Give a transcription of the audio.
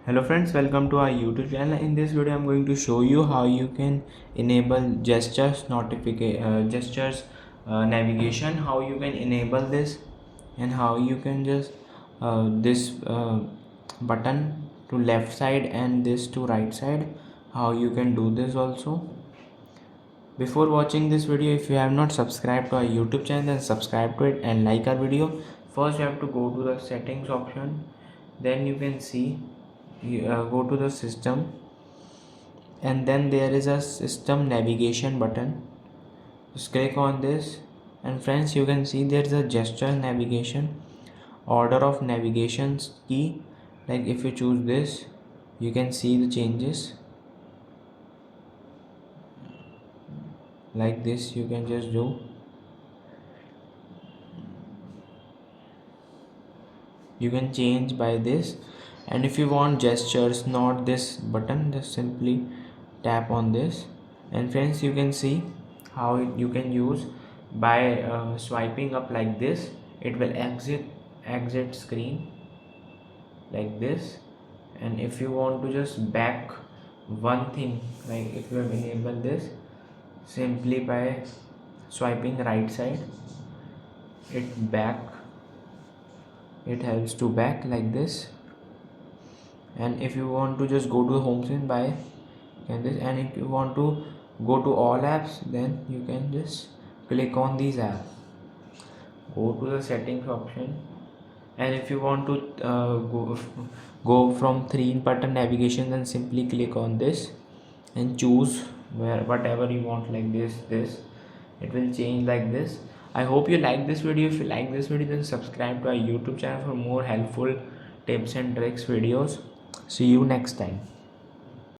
Hello friends, welcome to our YouTube channel. In this video I'm going to show you how you can enable gestures navigation, how you can enable this, and how you can just this button to left side and this to right side, how you can do this also. Before watching this video, if you have not subscribed to our YouTube channel, then subscribe to it and like our video. First you have to go to the settings option, then you can see go to the system, and then there is a system navigation button. Just click on this, and friends, you can see there is a gesture navigation, order of navigations key. Like if you choose this, you can see the changes like this. You can just do, you can change by this. And if you want gestures, not this button, just simply tap on this. And friends, you can see how you can use by swiping up like this. It will exit screen like this. And if you want to just back one thing, like if you have enabled this, simply by swiping right side, it helps to back like this. And if you want to just go to the home screen by this, and if you want to go to all apps, then you can just click on these apps, go to the settings option, and if you want to go from 3 button navigation, then simply click on this and choose whatever you want, like this it will change like this. I hope you like this video. If you like this video, then subscribe to our YouTube channel for more helpful tips and tricks videos. See you next time.